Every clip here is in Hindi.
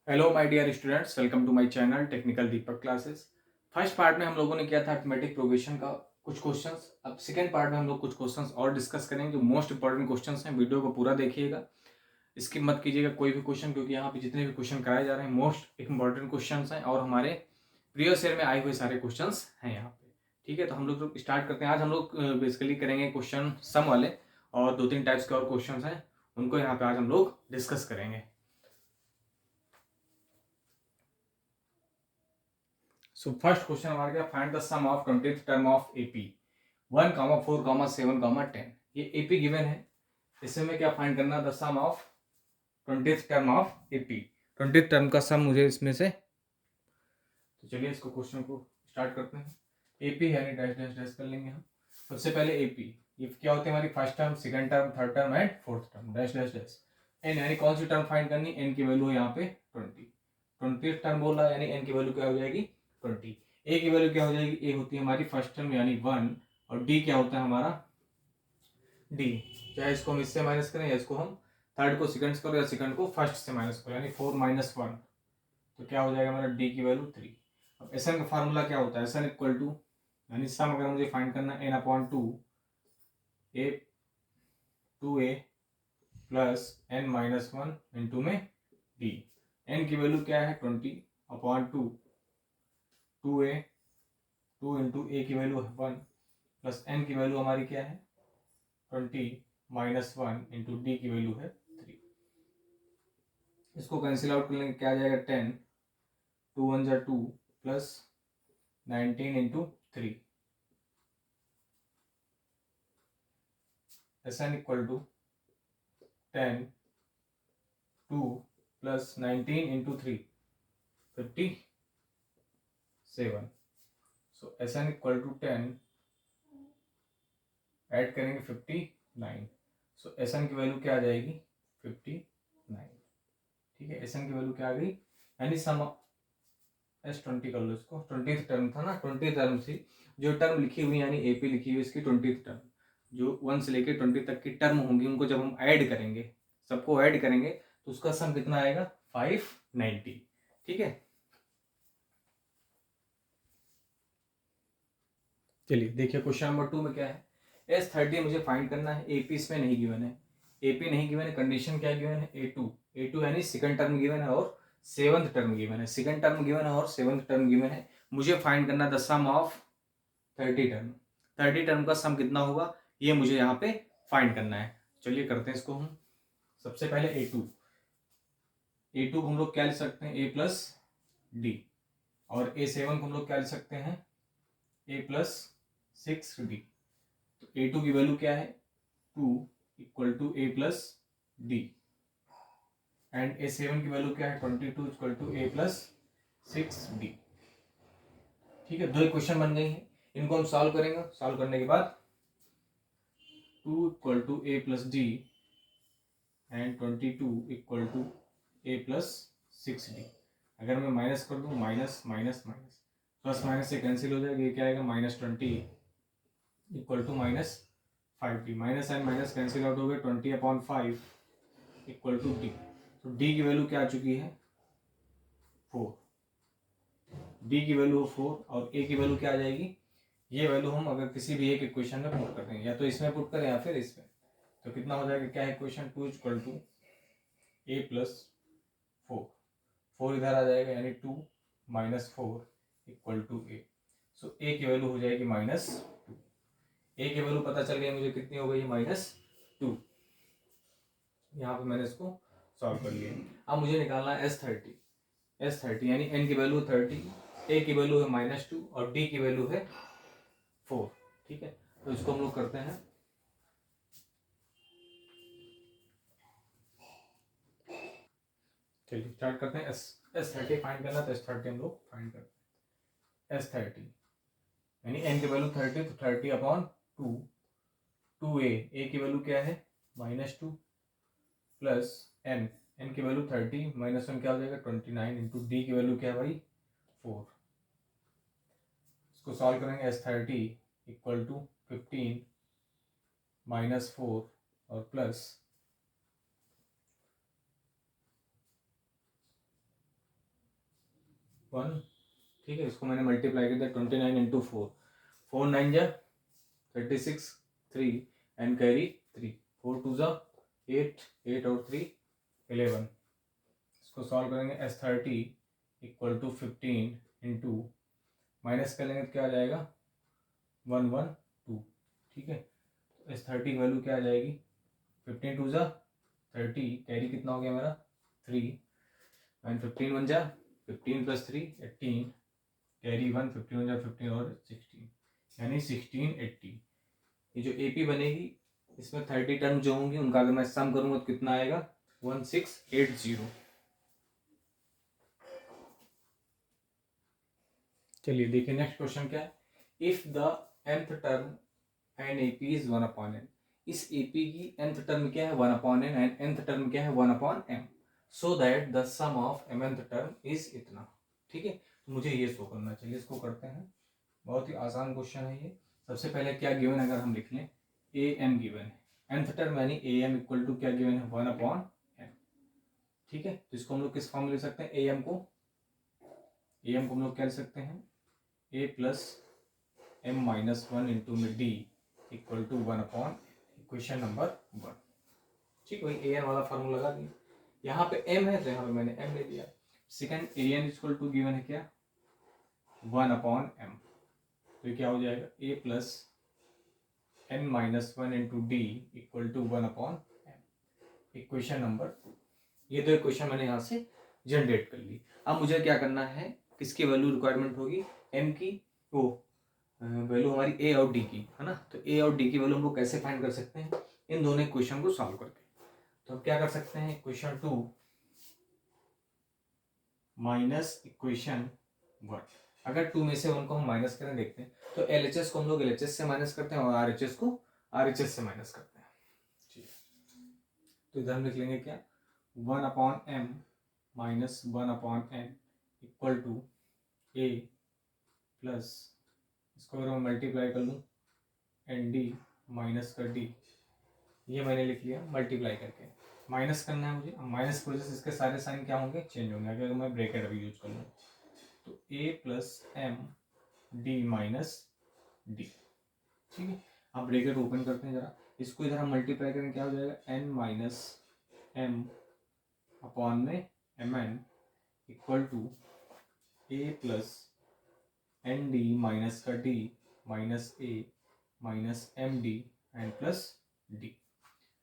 Hello my dear students, welcome to my channel technical Deepak classes. First part में हम लोगों ने किया था अरिथमेटिक प्रोग्रेशन का कुछ क्वेश्चंस। अब सेकंड पार्ट में हम लोग कुछ क्वेश्चंस और डिस्कस करेंगे जो मोस्ट इंपॉर्टेंट क्वेश्चंस हैं। वीडियो को पूरा देखिएगा, स्किप मत कीजिएगा कोई भी क्वेश्चन, क्योंकि यहाँ पे जितने भी क्वेश्चन कराए जा रहे हैं मोस्ट इंपॉर्टेंट क्वेश्चन हैं और हमारे प्रीवियस ईयर में आए हुए सारे क्वेश्चन हैं यहाँ पे। ठीक है, तो हम लोग स्टार्ट करते हैं। आज हम लोग बेसिकली करेंगे क्वेश्चन सम वाले, और 2-3 टाइप्स के और क्वेश्चन हैं उनको यहाँ पे आज हम लोग डिस्कस करेंगे। सो फर्स्ट क्वेश्चन हमारा क्या, find the sum of 20th term of AP 1, 4, 7, 10। ये एपी गिवन है, इसमें मैं क्या फाइंड करना, the sum of 20th term of AP. 20th term का सम मुझे इसमें से, तो चलिए इसको क्वेश्चन को स्टार्ट करते हैं। एपी यानी डैश डैश डैश कर लेंगे हम। सबसे पहले एपी, ये क्या होते हैं हमारी first term, second term, third term and fourth term, dash dash dash. N यानी कौन सी टर्म फाइंड करनी, एन की वैल्यू है यहाँ पे 20। 20th टर्म बोल रहा है, यानी एन की वैल्यू क्या हो जाएगी 20। ए की वैल्यू क्या हो जाएगी, ए होती है हमारी फर्स्ट टर्म यानी 1, और डी क्या होता है हमारा डी। चाहे इसको हम इससे माइनस करें या इसको हम थर्ड को सेकंड से करो या सेकंड को फर्स्ट से माइनस करो, यानी 4 - 1, तो क्या हो जाएगा हमारा डी की वैल्यू 3। अब एस एन का फार्मूला क्या होता है, एस एन इक्वल टू, यानी सम अगर मुझे फाइंड करना है n/2 ए 2a प्लस n-1 इंटू में डी। n की वैल्यू क्या है 20/2, 2a 2 इंटू ए की वैल्यू है 1 प्लस n की वैल्यू हमारी क्या है 20 - 1 इंटू डी की वैल्यू है 3। इसको कैंसिल आउट कर लेंगे, क्या आ जाएगा 10, 2 1 जा 2 plus 19 into 3। S n equal to 10 2 plus 19 into 3 57। So S n equal to 10 add करेंगे 59। सो एस एन की वैल्यू क्या आ जाएगी 59। ठीक है, एस एन की वैल्यू क्या आ गई, यानी सम S20 कर लो इसको। 20th टर्म था ना, 20 टर्म थी जो टर्म लिखी हुई, यानी एपी लिखी हुई इसकी 20th टर्म, जो 1 से लेकर 20 तक की टर्म होंगी उनको जब हम ऐड करेंगे, सबको ऐड करेंगे तो उसका सम कितना आएगा 590। ठीक है, चलिए देखिए क्वेश्चन नंबर 2 में क्या है। S30 मुझे फाइंड करना है, एपी इसमें नहीं गिवन है, एपी नहीं गिवन है, कंडीशन क्या गिवन है A2 यानी सेकंड टर्म गिवन है और सेवंथ टर्म गिवन है, सेकंड टर्म गिवन है और सेवंथ टर्म गिवन है। मुझे फाइंड करना the sum of 30 term. 30 term का सम कितना होगा ये मुझे यहाँ पे फाइंड करना है। चलिए करते हैं इसको हम। सबसे पहले A2 को हम लोग क्या लिख सकते हैं, A प्लस डी, और A7 को हम लोग क्या लिख सकते हैं, A प्लस 6D। तो A2 की वैल्यू क्या है 2 equal to A plus d, and A7 की वैल्यू क्या है 22 equal to A plus 6D। ठीक है, दो इक्वेशन बन गई हैं, इनको हम सॉल्व करेंगे। सॉल्व करने के बाद 2 equal to A plus d and 22 equal to A plus 6D। अगर मैं माइनस कर दूं, minus minus minus, plus minus से कैंसिल हो जाएगा, ये क्या आएगा -20 equal to -5D। Minus and minus cancel out हो गए, 20/5 इक्वल टू डी। तो डी की वैल्यू क्या आ चुकी है 4, डी की वैल्यू 4, और ए की वैल्यू क्या आ जाएगी, ये वैल्यू हम अगर किसी भी एक इक्वेशन में पुट करते हैं, या तो इसमें पुट करें या फिर इसमें, तो कितना हो जाएगा, क्या है equation 2 equal to A plus 4, 4 इधर आ जाएगा, यानी 2 - 4 equal to A। So A की वैल्यू हो जाएगी -2। ए की वैल्यू पता चल गई मुझे कितनी हो गई -2। यहाँ पे मैंने इसको सॉल्व कर लिया। अब मुझे निकालना है S30 यानी n की वैल्यू 30, a की वैल्यू है -2 और d की वैल्यू है 4। ठीक है, तो इसको हम लोग करते हैं। चलिए स्टार्ट करते हैं। S30 फाइंड करना, तो S30 हम लोग फाइंड करते हैं। S30 यानी n की वैल्यू 30, तो 30/2 2a की वैल्यू क्या है -2 प्लस n की वैल्यू 30 -1 क्या हो जाएगा 29 इंटू डी की वैल्यू क्या है भाई 4। इसको सॉल्व करेंगे, S30 इक्वल टू 15 -4 और प्लस 1, ठीक है। इसको मैंने मल्टीप्लाई कर दिया 29 इंटू 4, 4 9 जा 36, 3 एंड कैरी 3, 4 2 जा 8, 8 और 3 11। इसको सॉल्व करेंगे S30 equal to 15 into minus करेंगे तो क्या आ जाएगा 112, ठीक है। तो S30 की वैल्यू क्या आ जाएगी 15 2 जा 30, कैरी कितना हो गया मेरा 3 एंड 15 1 जा 15 प्लस 3 18, कैरी 1, 15 1 जा 15 और 16 यानी 1680। ये जो AP बनेगी इसमें 30 टर्म जो होंगे उनका अगर मैं सम करूंगा तो कितना आएगा 1680। चलिए देखिए नेक्स्ट क्वेश्चन क्या है। If the nth term in AP is 1/n, इस AP की nth टर्म क्या है 1/n एंड nth टर्म क्या है 1/m, so that the sum of mth term is इतना, ठीक है। तो मुझे ये शो करना चाहिए, इसको करते हैं। बहुत ही आसान क्वेश्चन है ये। सबसे पहले क्या गिवन अगर हम लिख लें am गिवन है, nth टर्म यानी am इक्वल टू क्या गिवन है 1/m, ठीक है। तो इसको हम लोग किस फॉर्म में लिख सकते हैं am को हम लोग क्या लिख सकते हैं a प्लस m-1 इंटू में d equal to 1/, equation number 1, ठीक। वही an वाला फार्मूला लगा दिया, यहाँ पे m है तो यहाँ पे मैंने m ले दिया। Second an equal to given है क्या 1/m, तो ये क्या हो जाएगा a plus n-1 into d equal to 1/m, equation number 2। ये दो इक्वेशन मैंने यहाँ से जनरेट कर ली। अब मुझे क्या करना है, किसकी वैल्यू रिक्वायरमेंट होगी m की, वो वैल्यू हमारी a और d की है ना। तो a और d की वैल्यू हम लोग कैसे फाइंड कर सकते हैं इन दोनों इक्वेशन को सॉल्व करके। तो हम क्या कर सकते हैं इक्वेशन 2 माइनस इक्वेशन 1, अगर 2 में से 1 को हम माइनस करें देखते हैं तो LHS को हम लोग LHS से माइनस करते हैं और RHS को RHS से माइनस करते हैं, ठीक है। तो इधर हम लिख लेंगे क्या 1/m minus 1/n equal to a plus, इसको अगर मैं मल्टीप्लाई कर लूँ एन डी माइनस का डी, ये मैंने लिख लिया मल्टीप्लाई करके। माइनस करना है मुझे, माइनस की वजह से इसके सारे साइन क्या होंगे चेंज होंगे। अगर मैं ब्रैकेट अभी यूज कर लूँ तो a plus m d minus d, ठीक है। अब ब्रैकेट ओपन करते हैं जरा, इसको इधर हम मल्टीप्लाई करें क्या हो जाएगा n माइनस एम अपॉन में mn equal to a plus n d minus का d minus a minus m d and plus d.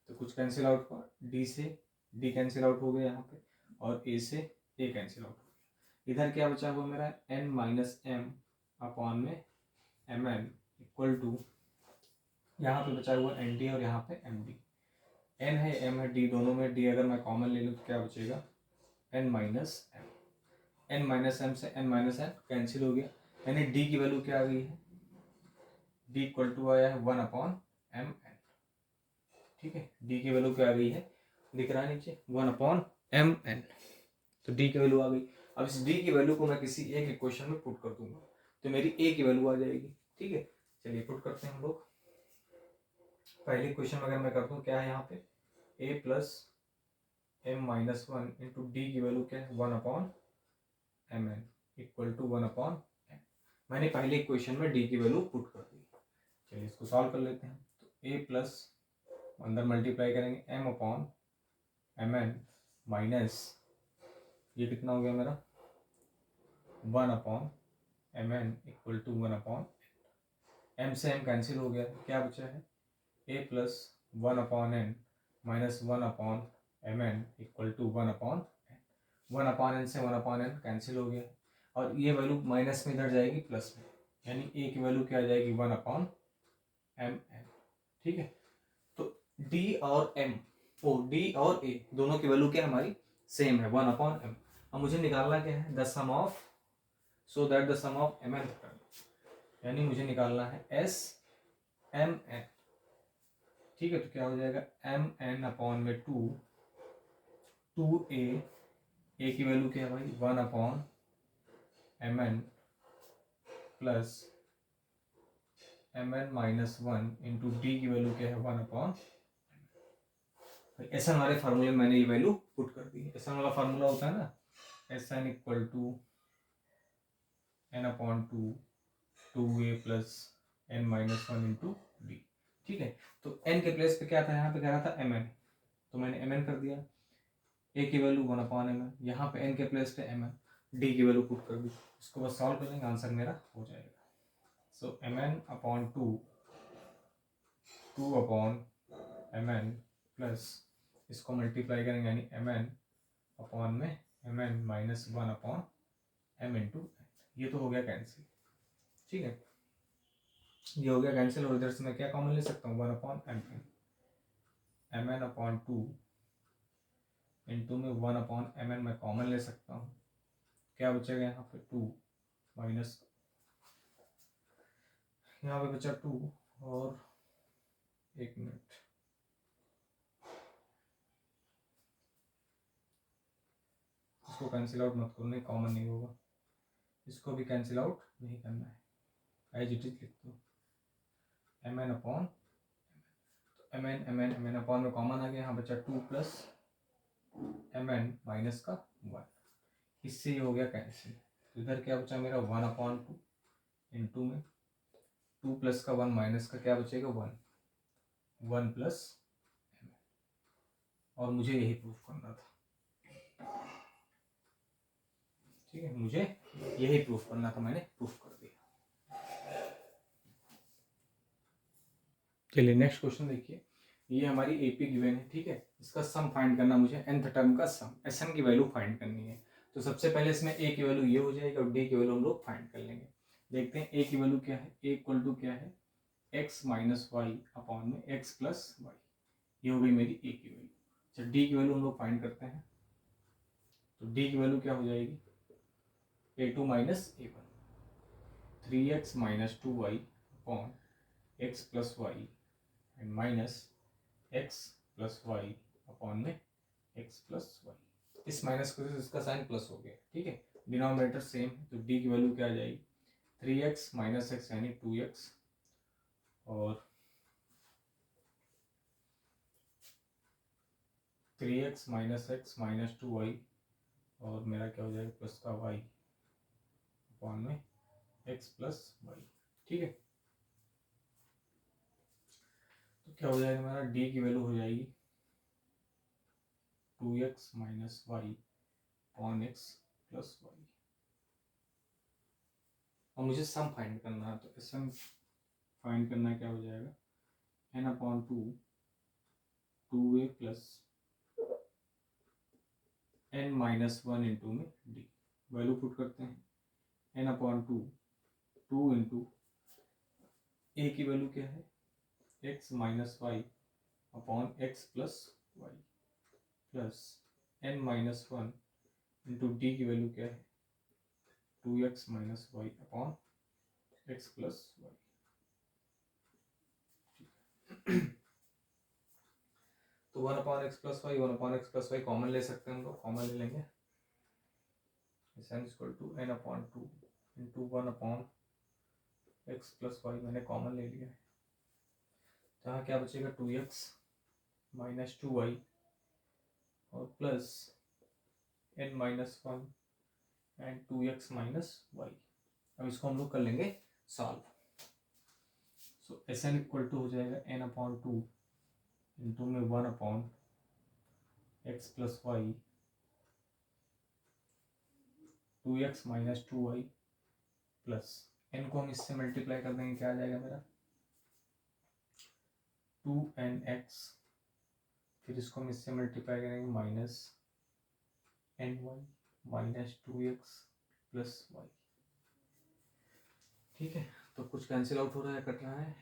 तो कुछ कैंसिल आउट हुआ, डी से डी कैंसिल आउट हो गया यहाँ पे और ए से ए कैंसिल आउट हो गया। इधर क्या बचा हुआ मेरा एन माइनस एम अपॉन में एम एन इक्वल टू, यहाँ पे बचा हुआ एन डी और यहाँ पे एम डी। एन है एम है डी, दोनों में डी अगर मैं कॉमन ले लूँ तो क्या बचेगा n minus m, N minus m से एन माइनस एम कैंसिल हो गया, यानी डी की वैल्यू क्या आ गई है डी इक्वल टू आया है 1/m n, ठीक है। डी की वैल्यू क्या आ गई है दिख रहा है नीचे 1/m n, तो डी की वैल्यू आ गई। अब इस डी की वैल्यू को मैं किसी एक इक्वेशन में पुट कर दूंगा तो मेरी ए की वैल्यू आ जाएगी, ठीक है। चलिए पुट करते हैं हम लोग। पहले इक्वेशन अगर मैं करता हूँ क्या है यहाँ पे a plus m-1 into d की वैल्यू क्या है 1/m n equal to 1/m, मैंने पहले इक्वेशन में डी की वैल्यू पुट कर दी। चलिए इसको सॉल्व कर लेते हैं। तो a प्लस अंदर मल्टीप्लाई करेंगे m/m माइनस ये कितना हो गया मेरा 1/m equal to 1/m, m से m कैंसिल हो गया, क्या बचा है a plus 1/n minus 1/mn equal to 1/n, 1/n से 1/n कैंसिल हो गया और ये वैल्यू माइनस में इधर जाएगी प्लस में, यानी a की वैल्यू क्या आ जाएगी 1/mn, ठीक है। तो d और m d और a दोनों की वैल्यू क्या हमारी सेम है 1/m। अब मुझे निकालना क्या है the sum of, so that the sum of mn, यानी मुझे निकालना है SMN, ठीक है। तो क्या हो जाएगा mn अपॉन में 2a की वैल्यू क्या है भाई 1/mn plus mn minus 1 into d की वैल्यू क्या है 1/m। एस एन वाले फार्मूले में मैंने ये वैल्यू पुट कर दी। एस एन वाला फार्मूला होता है ना SN equal to n upon two a plus n minus one into d. ठीक है, तो n के प्लेस पे क्या था, यहाँ पे कह रहा था mn, तो मैंने mn कर दिया। a की वैल्यू 1 अपॉन mn, यहाँ पे n के प्लेस पे mn, d की वैल्यू पुट कर दी। इसको बस सॉल्व कर लेंगे, आंसर मेरा हो जाएगा। सो mn upon two upon mn plus इसको मल्टीप्लाई करेंगे यानी mn अपॉन में mn minus one upon m into n। ये तो हो गया कैंसिल। ठीक है, ये हो गया कैंसिल, और इधर से मैं क्या कॉमन ले सकता हूँ, one upon M N upon two into में वन अपॉन एम एन मैं कॉमन ले सकता हूँ। क्या बचेगा यहाँ पे, टू माइनस, यहाँ पे बचा टू, और एक मिनट, इसको कैंसिल आउट मत करो, नहीं कॉमन नहीं होगा, इसको भी कैंसिल आउट नहीं करना है, एज इट इज लिख दो M N upon M N upon में कॉमन आ गया, यहाँ बचा two plus M N minus का वन, इससे ये हो गया कैंसिल। तो इधर क्या बचा मेरा, वन अपॉन टू इंटू में टू प्लस का वन माइनस का क्या बचेगा, वन, वन प्लस एम, और मुझे यही प्रूफ करना था। ठीक है, मुझे यही प्रूफ करना था, मैंने प्रूफ कर दिया। चलिए नेक्स्ट क्वेश्चन देखिए, ये हमारी एपी गिवन है। ठीक है, इसका सम फाइंड करना मुझे, nth टर्म का सम, एसएन की वैल्यू फाइंड करनी है। तो सबसे पहले इसमें ए की वैल्यू ये हो जाएगी और डी की वैल्यू हम लोग फाइंड कर लेंगे। देखते हैं ए की वैल्यू क्या है, ए इक्वल टू क्या है, एक्स माइनस वाई अपॉन में एक्स प्लस वाई, ये हो गई मेरी ए की वैल्यू। अच्छा, डी की वैल्यू हम लोग फाइंड करते हैं, तो डी की वैल्यू क्या हो जाएगी, a two minus a one, three x minus two y upon x plus y and minus x plus y upon में एक्स प्लस वाई। इस माइनस को इसका साइन प्लस हो गया। ठीक है, डिनोमिनेटर सेम, तो डी की वैल्यू क्या आ जाएगी, थ्री एक्स माइनस एक्स यानी टू एक्स, और three x minus two y, और मेरा क्या हो जाएगा, प्लस का वाई अपॉन में एक्स प्लस वाई। ठीक है, तो क्या हो जाएगा हमारा, डी की वैल्यू हो जाएगी two x minus Y upon x plus Y, और मुझे सम फाइंड करना है, तो सम फाइंड करना क्या हो जाएगा, N upon two a plus n minus one into में डी, वैल्यू पुट करते हैं, n upon two into a की वैल्यू क्या है, x minus Y upon x plus y, plus n minus one into d की वैल्यू क्या है, two x minus Y upon x plus y. तो one upon x plus y common ले सकते हैं हम लोग, कॉमन ले लेंगे, n equal to n upon two into one upon x plus y, मैंने कॉमन ले लिया है, जहाँ क्या बचेगा, two x minus two y और plus n minus one and two x minus y. अब इसको हम लोग कर लेंगे solve. So S n equal to हो जाएगा एन अपॉन टू इंटू में one upon x plus y, two x minus two Y, plus n को हम इससे मल्टीप्लाई कर देंगे, क्या आ जाएगा मेरा, टू एन एक्स, फिर इसको हम इससे मल्टीप्लाई करेंगे, minus N Y minus two X plus Y. ठीक है, तो कुछ कैंसिल आउट हो रहा है, कट रहा है,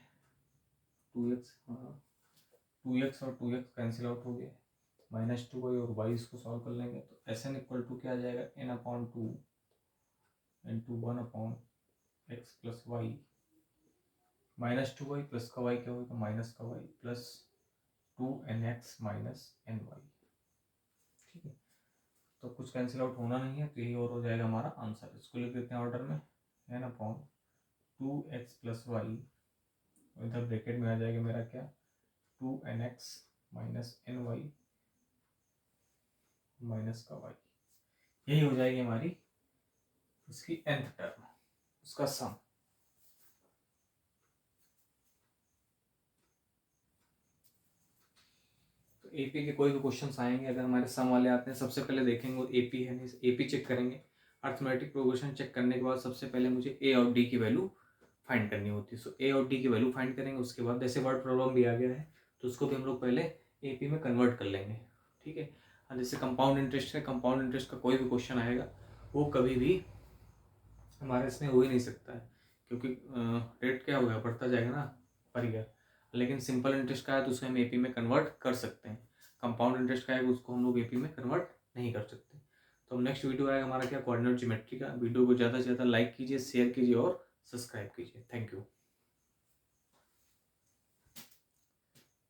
टू एक्स, हाँ टू एक्स और टू एक्स कैंसिल आउट हो गया, माइनस टू वाई और वाई इसको सॉल्व कर लेंगे, तो एस एन इक्वल टू क्या आ जाएगा, N upon two into one upon x plus Y, minus two Y plus का वाई क्या होगा, माइनस का Y, plus two N X minus N Y. ठीक है, तो कुछ कैंसिल आउट होना नहीं है, तो यही और हो जाएगा हमारा आंसर। इसको लिख देते हैं ऑर्डर में, N upon two X plus Y, इधर ब्रैकेट में आ जाएगा मेरा क्या, two N X minus N Y minus का वाई, यही हो जाएगी हमारी इसकी nth टर्म। उसका सम। तो एपी के कोई भी क्वेश्चंस आएंगे, अगर हमारे सम वाले आते हैं, सबसे पहले देखेंगे वो एपी है नहीं, एपी चेक करेंगे। अर्थमेटिक प्रोग्रेशन चेक करने के बाद सबसे पहले मुझे ए और डी की वैल्यू फाइंड करनी होती है। सो ए और डी की वैल्यू फाइंड करेंगे, उसके बाद जैसे वर्ड प्रॉब्लम भी आ गया है तो उसको भी हम लोग पहले एपी में कन्वर्ट कर लेंगे, ठीक है। और जैसे कंपाउंड इंटरेस्ट है, कंपाउंड इंटरेस्ट का कोई भी क्वेश्चन आएगा वो कभी भी हमारे इसमें हो ही नहीं सकता है, क्योंकि रेट क्या होगा, बढ़ता जाएगा ना पर ईयर। लेकिन सिंपल इंटरेस्ट का है तो उसे हम एपी में कन्वर्ट कर सकते हैं। कंपाउंड इंटरेस्ट का है उसको हम लोग एपी में कन्वर्ट नहीं कर सकते। तो हम नेक्स्ट वीडियो आएगा हमारा क्या, कोऑर्डिनेट ज्योमेट्री का। वीडियो को ज़्यादा से ज़्यादा लाइक कीजिए, शेयर कीजिए और सब्सक्राइब कीजिए। Thank you.